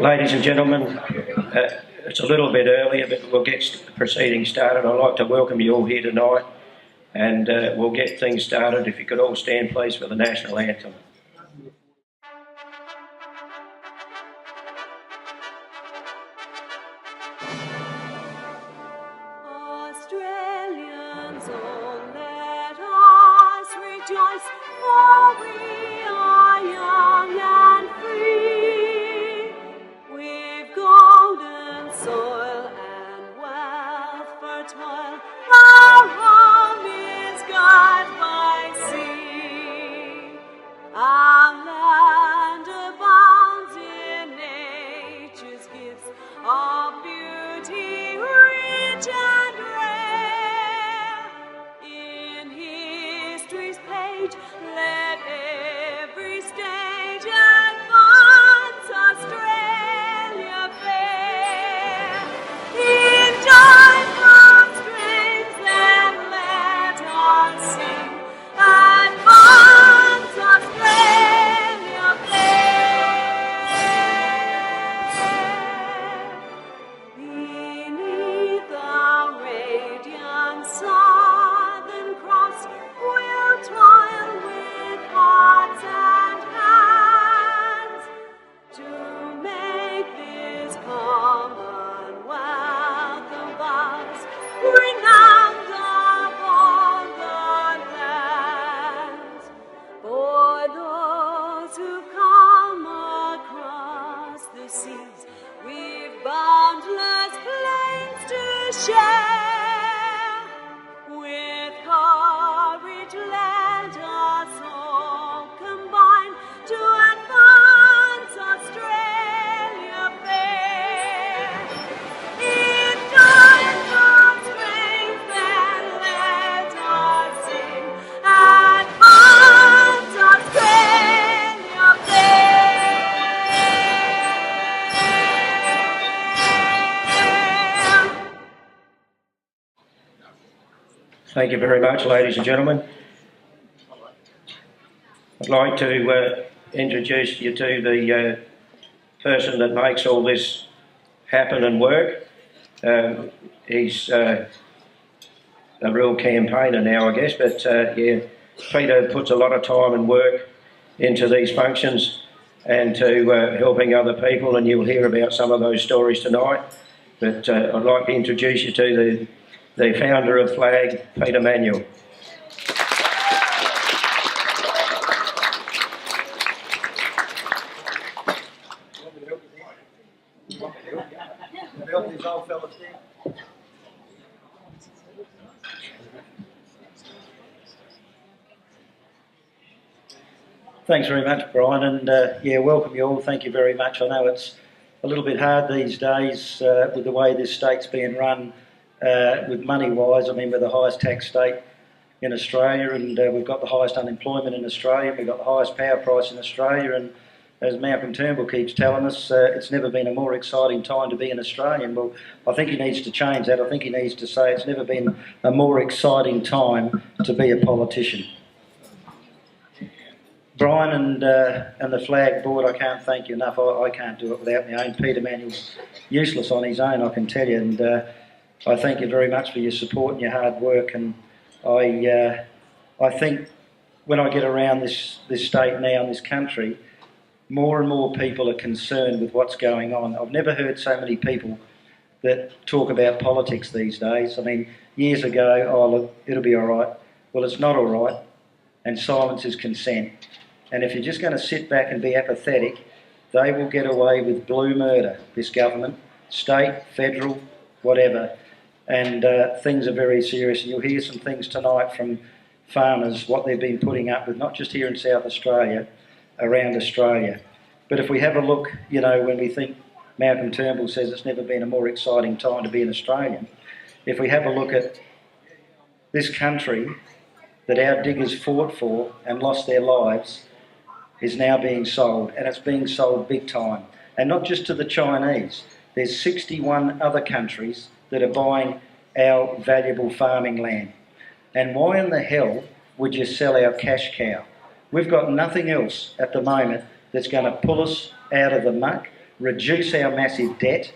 Ladies and gentlemen, it's a little bit earlier, but we'll get the proceedings started. I'd like to welcome you all here tonight, and we'll get things started. If you could all stand, please, for the National Anthem. Australians, oh, let us rejoice, for we are young and free. We've golden soil and wealth fertile. Our home is God by sea. Our land abounds in nature's gifts of beauty rich and rare. In history's page, let every stage advance Australia fair. In time of strength, then let us sing, advance Australia fair. Beneath the radiant Southern Cross, we'll toil with hearts and hands to make this Commonwealth of ours renowned of all the lands. For those who come across the seas, we've boundless plains to share. With courage let us all combine to advance Australia fair. In times of strength, then let us sing, advance Australia fair. Thank you very much, ladies and gentlemen. I'd like to introduce you to the person that makes all this happen and work. He's a real campaigner now, I guess, but yeah, Peter puts a lot of time and work into these functions and to helping other people, and you'll hear about some of those stories tonight. But I'd like to introduce you to the founder of FLAG, Peter Manuel. Thanks very much, Brian, and yeah, welcome you all. Thank you very much. I know it's a little bit hard these days with the way this state's being run with money-wise. I mean, we're the highest tax state in Australia, and we've got the highest unemployment in Australia. We've got the highest power price in Australia, and as Malcolm Turnbull keeps telling us, it's never been a more exciting time to be an Australian. Well, I think he needs to change that. I think he needs to say it's never been a more exciting time to be a politician. Brian and the FLAG board, I can't thank you enough. I can't do it without my own. Peter Manuel's useless on his own, I can tell you, and I thank you very much for your support and your hard work. And I think when I get around this state now and this country, more and more people are concerned with what's going on. I've never heard so many people that talk about politics these days. I mean, years ago, oh look, it'll be all right. Well, it's not all right, and silence is consent. And if you're just going to sit back and be apathetic, they will get away with blue murder, this government, state, federal, whatever. And things are very serious. And you'll hear some things tonight from farmers, what they've been putting up with, not just here in South Australia, around Australia. But if we have a look, you know, when we think Malcolm Turnbull says it's never been a more exciting time to be an Australian, if we have a look at this country that our diggers fought for and lost their lives, is now being sold, and it's being sold big time. And not just to the Chinese. There's 61 other countries that are buying our valuable farming land. And why in the hell would you sell our cash cow? We've got nothing else at the moment that's going to pull us out of the muck, reduce our massive debt,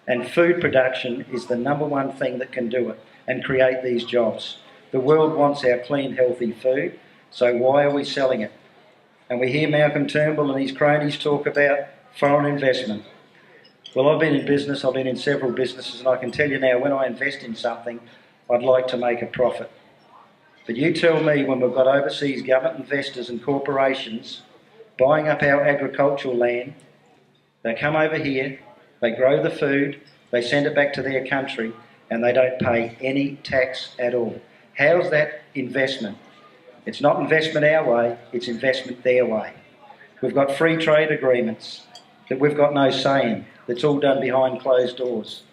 and food production is the number one thing that can do it and create these jobs. The world wants our clean, healthy food, so why are we selling it? And we hear Malcolm Turnbull and his cronies talk about foreign investment. Well, I've been in business, I've been in several businesses, and I can tell you now, when I invest in something, I'd like to make a profit. But you tell me, when we've got overseas government investors and corporations buying up our agricultural land, they come over here, they grow the food, they send it back to their country, and they don't pay any tax at all. How's that investment? It's not investment our way, it's investment their way. We've got free trade agreements that we've got no say in. That's all done behind closed doors.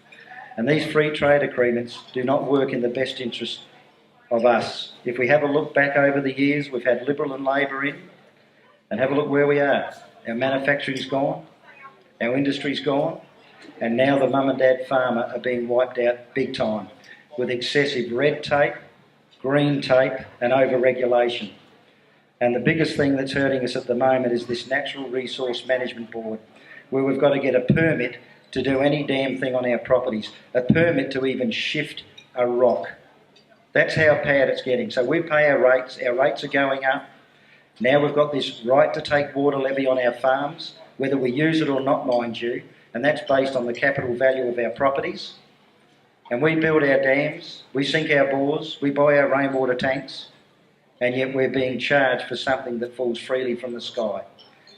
And these free trade agreements do not work in the best interest of us. If we have a look back over the years, we've had Liberal and Labor in, and have a look where we are. Our manufacturing's gone, our industry's gone, and now the mum and dad farmer are being wiped out big time with excessive red tape, green tape and over-regulation. And the biggest thing that's hurting us at the moment is this Natural Resource Management Board, where we've got to get a permit to do any damn thing on our properties, a permit to even shift a rock. That's how bad it's getting. So we pay our rates are going up. Now we've got this right to take water levy on our farms, whether we use it or not, mind you, and that's based on the capital value of our properties. And we build our dams, we sink our bores, we buy our rainwater tanks, and yet we're being charged for something that falls freely from the sky.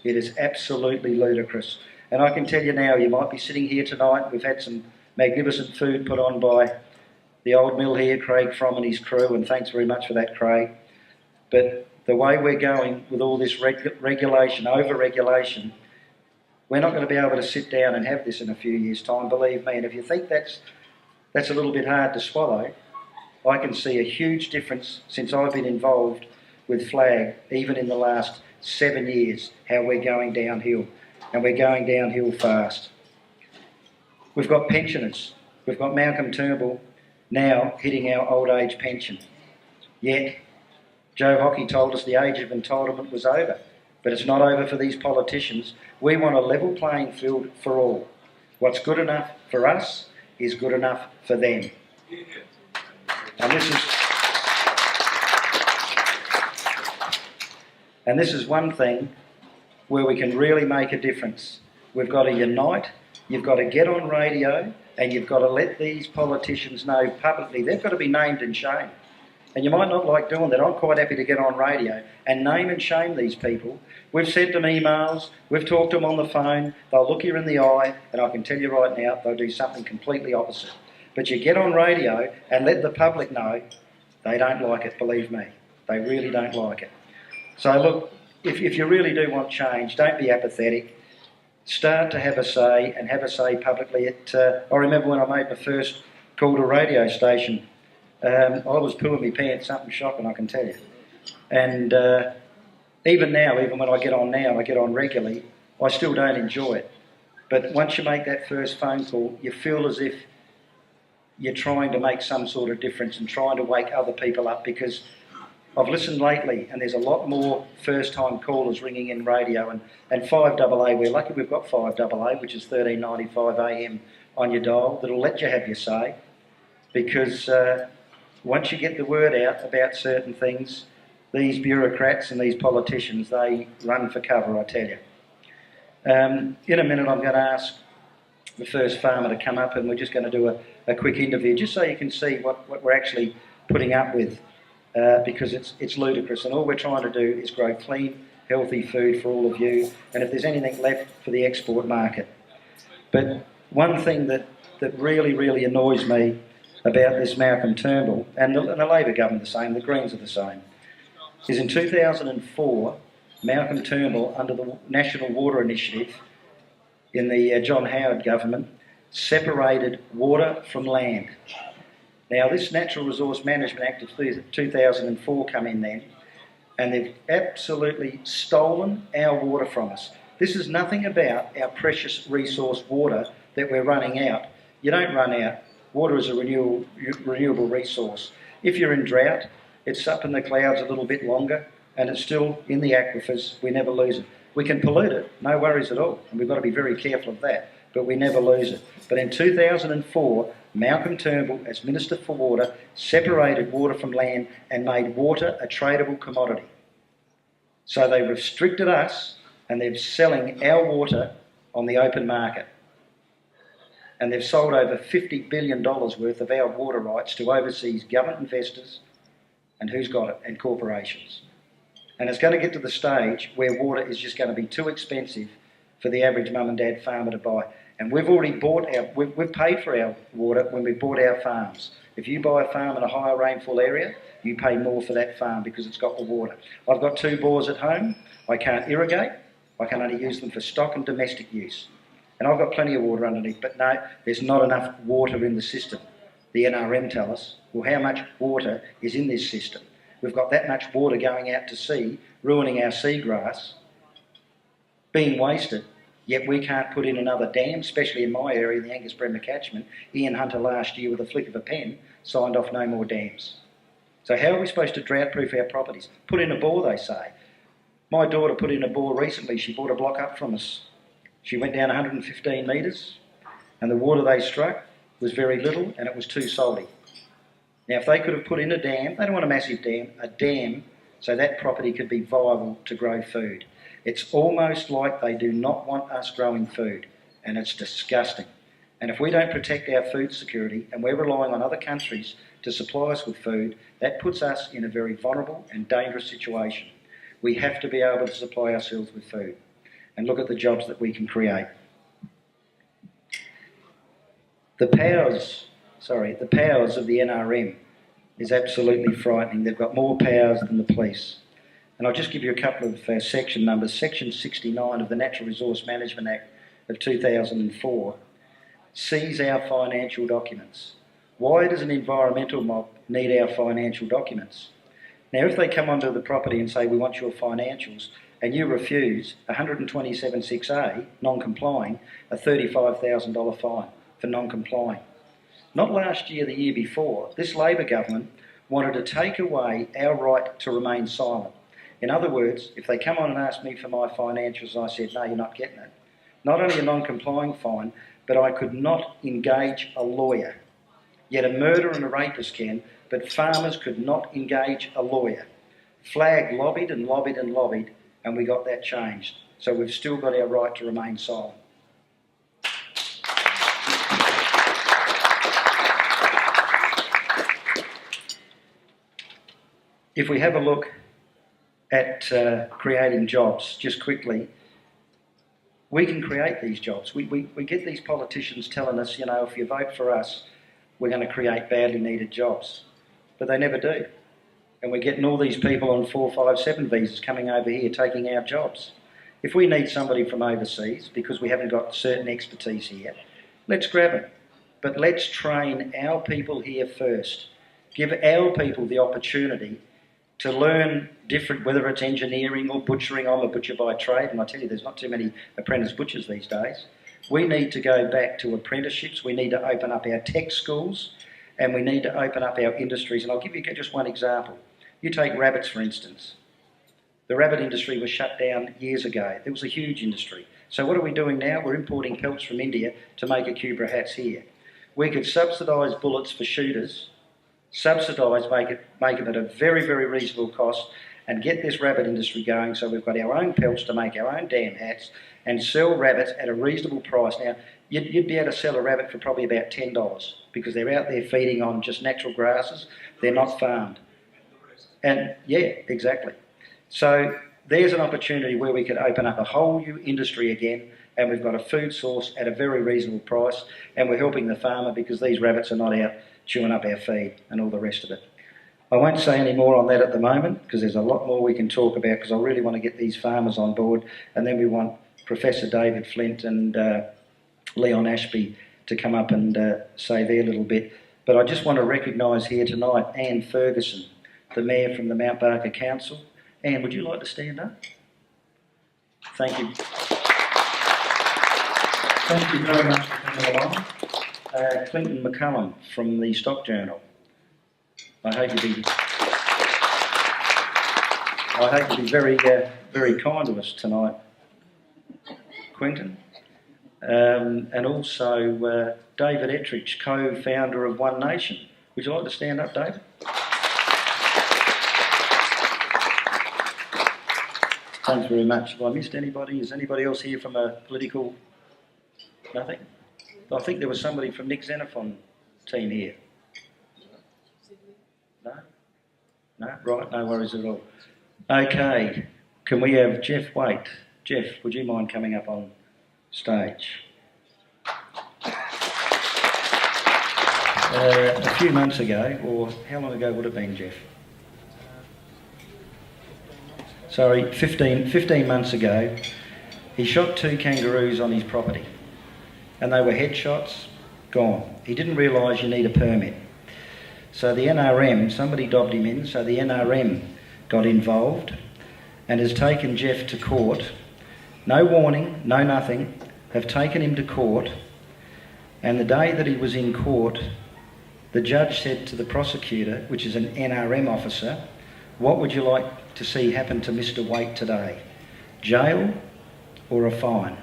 It is absolutely ludicrous. And I can tell you now, you might be sitting here tonight, we've had some magnificent food put on by the old mill here, Craig Fromm and his crew, and thanks very much for that, Craig. But the way we're going with all this regulation, over-regulation, we're not going to be able to sit down and have this in a few years' time, believe me. And if you think that's a little bit hard to swallow, I can see a huge difference since I've been involved with Flag, even in the last 7 years, how we're going downhill. And we're going downhill fast. We've got pensioners. We've got Malcolm Turnbull now hitting our old age pension. Yet, Joe Hockey told us the age of entitlement was over. But it's not over for these politicians. We want a level playing field for all. What's good enough for us is good enough for them. And this is one thing where we can really make a difference. We've got to unite, you've got to get on radio, and you've got to let these politicians know publicly. They've got to be named and shamed. And you might not like doing that. I'm quite happy to get on radio and name and shame these people. We've sent them emails, we've talked to them on the phone, they'll look you in the eye, and I can tell you right now, they'll do something completely opposite. But you get on radio and let the public know they don't like it, believe me. They really don't like it. So look, if you really do want change, don't be apathetic. Start to have a say, and have a say publicly. I remember when I made my first call to a radio station, I was pooing my pants, something shocking, I can tell you. And even now, even when I get on regularly, I still don't enjoy it. But once you make that first phone call, you feel as if you're trying to make some sort of difference and trying to wake other people up, because I've listened lately and there's a lot more first-time callers ringing in radio, and 5AA, we're lucky we've got 5AA, which is 1395 AM on your dial, that'll let you have your say, because once you get the word out about certain things, these bureaucrats and these politicians, they run for cover, I tell you. In a minute I'm going to ask the first farmer to come up, and we're just going to do a quick interview just so you can see what we're actually putting up with, because it's ludicrous, and all we're trying to do is grow clean, healthy food for all of you, and if there's anything left, for the export market. But one thing that really, really annoys me about this Malcolm Turnbull, and the Labor government the same, the Greens are the same, is in 2004, Malcolm Turnbull, under the National Water Initiative in the John Howard government, separated water from land. Now, this Natural Resource Management Act of 2004 come in then, and they've absolutely stolen our water from us. This is nothing about our precious resource water that we're running out. You don't run out. Water is a renewable resource. If you're in drought, it's up in the clouds a little bit longer. and it's still in the aquifers. We never lose it. We can pollute it, no worries at all, and we've got to be very careful of that, but we never lose it. But in 2004, Malcolm Turnbull, as Minister for Water, separated water from land and made water a tradable commodity. So they restricted us, and they're selling our water on the open market. And they've sold over $50 billion worth of our water rights to overseas government investors, and who's got it? And corporations. And it's going to get to the stage where water is just going to be too expensive for the average mum and dad farmer to buy. And we've already bought we've paid for our water when we bought our farms. If you buy a farm in a higher rainfall area, you pay more for that farm because it's got the water. I've got 2 bores at home. I can't irrigate. I can only use them for stock and domestic use. And I've got plenty of water underneath, but no, there's not enough water in the system. The NRM tell us, well, how much water is in this system? We've got that much water going out to sea, ruining our seagrass, being wasted, yet we can't put in another dam, especially in my area, the Angus Bremer catchment. Ian Hunter last year, with a flick of a pen, signed off no more dams. So how are we supposed to drought-proof our properties? Put in a bore, they say. My daughter put in a bore recently. She bought a block up from us. She went down 115 metres, and the water they struck was very little, and it was too salty. Now, if they could have put in a dam, they don't want a massive dam, a dam, so that property could be viable to grow food. It's almost like they do not want us growing food, and it's disgusting. And if we don't protect our food security, and we're relying on other countries to supply us with food, that puts us in a very vulnerable and dangerous situation. We have to be able to supply ourselves with food. And look at the jobs that we can create. The powers of the NRM is absolutely frightening. They've got more powers than the police. And I'll just give you a couple of section numbers. Section 69 of the Natural Resource Management Act of 2004 sees our financial documents. Why does an environmental mob need our financial documents? Now, if they come onto the property and say, we want your financials, and you refuse 127.6A, non-complying, a $35,000 fine for non-complying. Not last year, the year before, this Labor government wanted to take away our right to remain silent. In other words, if they come on and ask me for my financials, I said, no, you're not getting it. Not only a non-complying fine, but I could not engage a lawyer. Yet a murderer and a rapist can, but farmers could not engage a lawyer. Flag lobbied and lobbied and lobbied, and we got that changed. So we've still got our right to remain silent. If we have a look at creating jobs, just quickly, we can create these jobs. We get these politicians telling us, you know, if you vote for us, we're going to create badly needed jobs. But they never do. And we're getting all these people on 457 visas coming over here taking our jobs. If we need somebody from overseas because we haven't got certain expertise here, let's grab them. But let's train our people here first. Give our people the opportunity to learn different, whether it's engineering or butchering. I'm a butcher by trade, and I tell you, there's not too many apprentice butchers these days. We need to go back to apprenticeships. We need to open up our tech schools, and we need to open up our industries. And I'll give you just one example. You take rabbits, for instance. The rabbit industry was shut down years ago. There was a huge industry. So what are we doing now? We're importing pelts from India to make Akubra hats here. We could subsidise bullets for shooters, make them at a very, very reasonable cost, and get this rabbit industry going so we've got our own pelts to make our own damn hats and sell rabbits at a reasonable price. Now, you'd be able to sell a rabbit for probably about $10 because they're out there feeding on just natural grasses. They're not farmed. And yeah, exactly. So there's an opportunity where we could open up a whole new industry again, and we've got a food source at a very reasonable price, and we're helping the farmer because these rabbits are not out chewing up our feed and all the rest of it. I won't say any more on that at the moment because there's a lot more we can talk about because I really want to get these farmers on board, and then we want Professor David Flint and Leon Ashby to come up and say their little bit. But I just want to recognise here tonight Anne Ferguson, the Mayor from the Mount Barker Council. Anne, would you like to stand up? Thank you. Thank you very much for coming along. Clinton McCullum from the Stock Journal. I hope I hate to be very kind to us tonight, Quentin. And also David Ettrich, co-founder of One Nation. Would you like to stand up, David? Thanks very much. Have I missed anybody? Is anybody else here from a political... Nothing? I think there was somebody from Nick Xenophon team here. No? No? Right, no worries at all. Okay, can we have Jeff Waite? Jeff, would you mind coming up on stage? A few months ago, or how long ago would it have been, Jeff? Sorry, 15 months ago, he shot 2 kangaroos on his property, and they were headshots, gone. He didn't realise you need a permit. So the NRM, somebody dobbed him in, so the NRM got involved and has taken Jeff to court. No warning, no nothing, have taken him to court, and the day that he was in court, the judge said to the prosecutor, which is an NRM officer, what would you like to see happen to Mr. Waite today? Jail or a fine?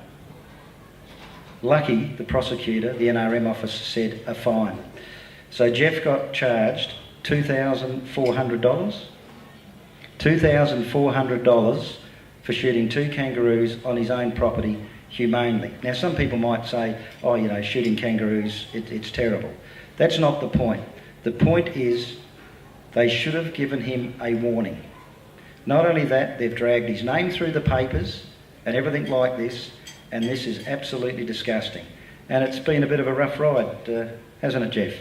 Lucky, the prosecutor, the NRM officer, said a fine. So Jeff got charged $2,400. $2,400 for shooting 2 kangaroos on his own property humanely. Now some people might say, oh, you know, shooting kangaroos, it's terrible. That's not the point. The point is they should have given him a warning. Not only that, they've dragged his name through the papers and everything like this, and this is absolutely disgusting. And it's been a bit of a rough ride, hasn't it, Jeff?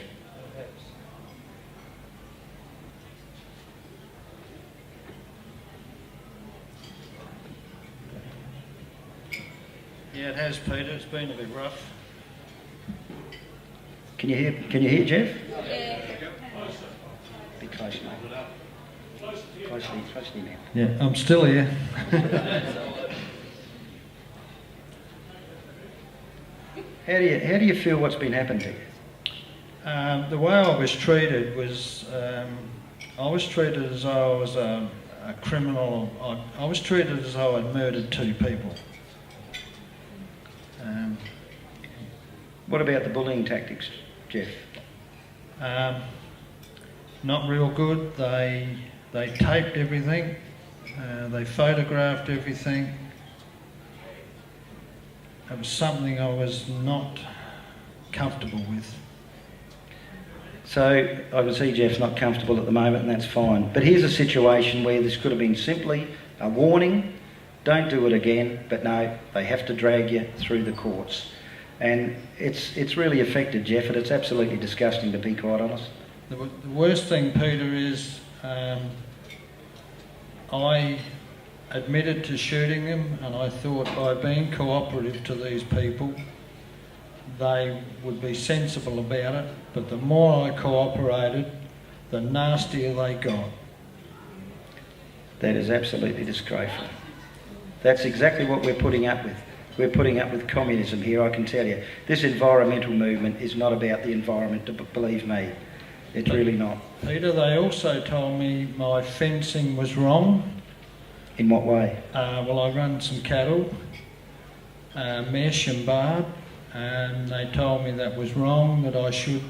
Yeah, it has, Peter. It's been a bit rough. Can you hear Jeff? Yeah. Be close, mate. Closely, man. Yeah, I'm still here. How do you feel what's been happened to you? The way I was treated was, I was treated as though I was a criminal. I was treated as though I'd murdered 2 people. What about the bullying tactics, Jeff? Not real good. They taped everything. They photographed everything. It was something I was not comfortable with. So I can see Jeff's not comfortable at the moment, and that's fine. But here's a situation where this could have been simply a warning, don't do it again, but no, they have to drag you through the courts. And it's really affected Jeff, and it's absolutely disgusting, to be quite honest. The worst thing, Peter, is I admitted to shooting them, and I thought by being cooperative to these people, they would be sensible about it. But the more I cooperated, the nastier they got. That is absolutely disgraceful. That's exactly what we're putting up with. We're putting up with communism here, I can tell you. This environmental movement is not about the environment, believe me. It's really not. Peter, they also told me my fencing was wrong. In what way? Well, I run some cattle, mesh and barb, and they told me that was wrong, that I should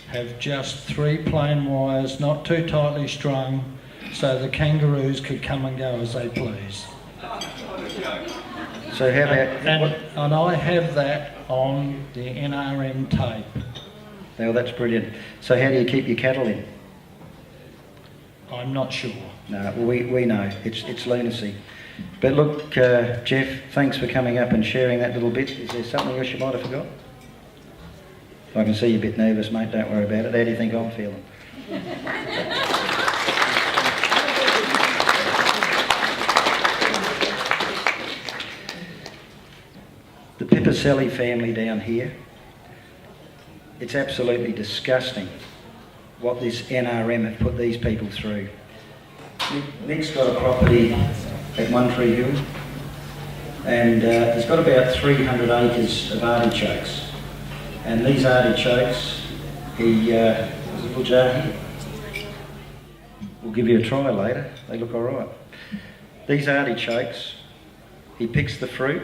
have just 3 plain wires, not too tightly strung, so the kangaroos could come and go as they please. So how about... And I have that on the NRM tape. Now that's brilliant. So how do you keep your cattle in? I'm not sure. No, well, we know. It's lunacy. But look, Jeff, thanks for coming up and sharing that little bit. Is there something else you might have forgot? I can see you're a bit nervous, mate. Don't worry about it. How do you think I'm feeling? The Pipicelli family down here, it's absolutely disgusting what this NRM have put these people through. Nick's got a property at One Tree Hill, and he's got about 300 acres of artichokes. And these artichokes, there's a little jar here. We'll give you a try later. They look all right. These artichokes, he picks the fruit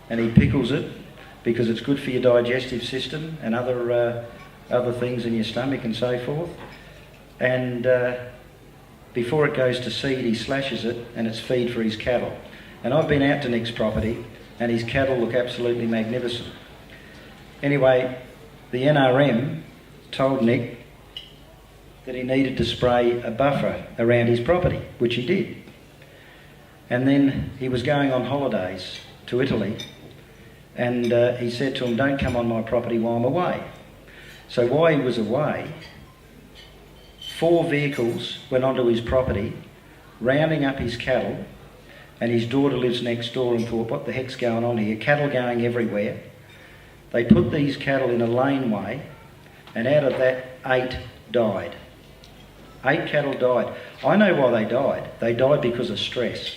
and he pickles it because it's good for your digestive system and other things in your stomach and so forth. And before it goes to seed, he slashes it and it's feed for his cattle. And I've been out to Nick's property and his cattle look absolutely magnificent. Anyway, the NRM told Nick that he needed to spray a buffer around his property, which he did. And then he was going on holidays to Italy and he said to him, don't come on my property while I'm away. So while he was away, 4 vehicles went onto his property, rounding up his cattle, and his daughter lives next door and thought, what the heck's going on here? Cattle going everywhere. They put these cattle in a laneway, and out of that, 8 died. 8 cattle died. I know why they died. They died because of stress.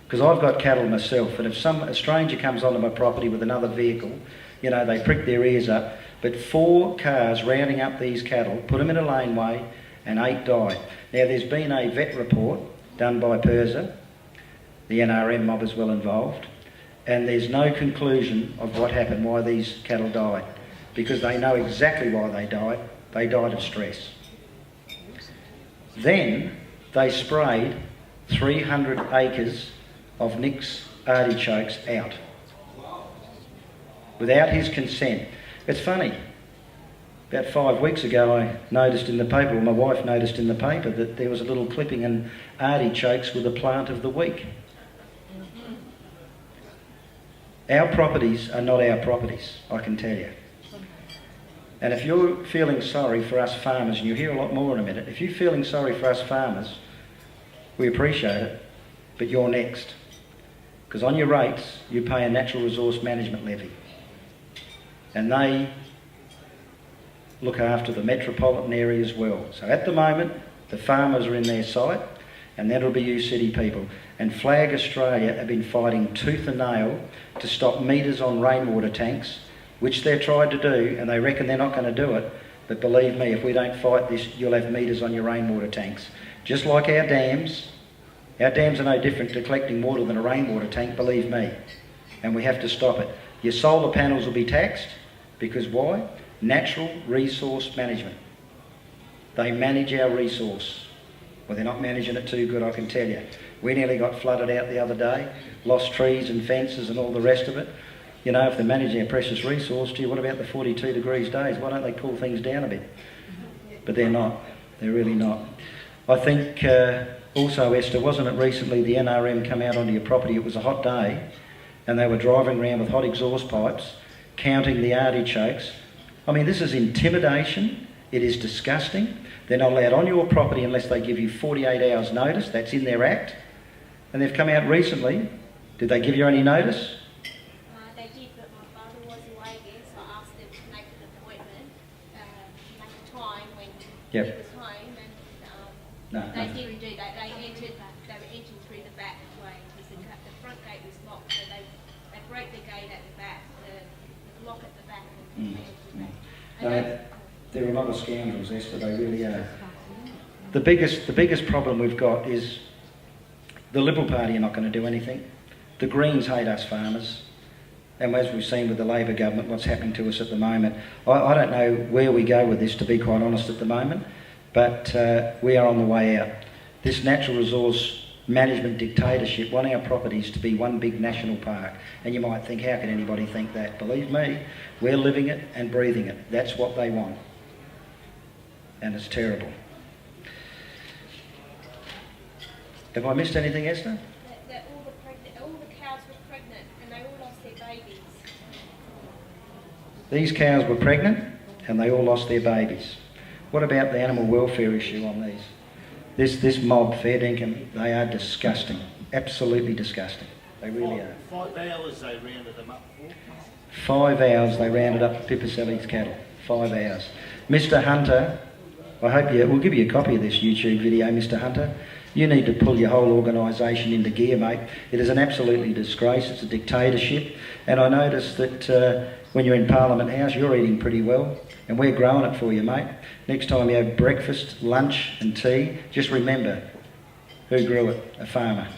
Because I've got cattle myself, and if a stranger comes onto my property with another vehicle, you know, they prick their ears up. But 4 cars rounding up these cattle, put them in a laneway, and 8 died. Now, there's been a vet report done by PIRSA, the NRM mob is well involved, and there's no conclusion of what happened, why these cattle died, because they know exactly why they died. They died of stress. Then they sprayed 300 acres of Nick's artichokes out without his consent. It's funny, about 5 weeks ago I noticed in the paper, or my wife noticed in the paper, that there was a little clipping and artichokes were the plant of the week. Our properties are not our properties, I can tell you. And if you're feeling sorry for us farmers, and you'll hear a lot more in a minute, if you're feeling sorry for us farmers, we appreciate it, but you're next. Because on your rates, you pay a natural resource management levy. And they look after the metropolitan area as well. So at the moment, the farmers are in their sight, and that'll be you city people. And Flag Australia have been fighting tooth and nail to stop meters on rainwater tanks, which they've tried to do, and they reckon they're not going to do it. But believe me, if we don't fight this, you'll have meters on your rainwater tanks. Just like our dams are no different to collecting water than a rainwater tank, believe me. And we have to stop it. Your solar panels will be taxed, because why? Natural resource management. They manage our resource. Well, they're not managing it too good, I can tell you. We nearly got flooded out the other day, lost trees and fences and all the rest of it. You know, if they're managing our precious resource, gee, what about the 42 degrees days? Why don't they cool things down a bit? But they're not. They're really not. I think also, Esther, wasn't it recently the NRM come out onto your property? It was a hot day and they were driving around with hot exhaust pipes, counting the artichokes. I mean, this is intimidation. It is disgusting. They're not allowed on your property unless they give you 48 hours notice. That's in their act. And they've come out recently. Did they give you any notice? They did, but my father was away again, so I asked them to make an appointment, make a time when he was home, and they didn't do that. They were entering through the back way, because the front gate was locked, so they broke the gate at the back, the lock at the back, and they entered the back. They're a lot of scoundrels, Esther, they really are. The biggest problem we've got is the Liberal Party are not going to do anything. The Greens hate us farmers. And as we've seen with the Labor government, what's happening to us at the moment, I don't know where we go with this, to be quite honest, at the moment, but we are on the way out. This natural resource management dictatorship want our properties to be one big national park. And you might think, how can anybody think that? Believe me, we're living it and breathing it. That's what they want. And it's terrible. Have I missed anything, Esther? All the cows were pregnant and they all lost their babies. These cows were pregnant and they all lost their babies. What about the animal welfare issue on these? This mob, fair dinkum, they are disgusting. Absolutely disgusting. They really are. 5 hours they rounded them up for. 5 hours they rounded up Pipicelli's cattle. 5 hours. Mr. Hunter, I hope we'll give you a copy of this YouTube video, Mr. Hunter. You need to pull your whole organisation into gear, mate. It is an absolutely disgrace. It's a dictatorship. And I noticed that when you're in Parliament House, you're eating pretty well. And we're growing it for you, mate. Next time you have breakfast, lunch and tea, just remember who grew it, a farmer.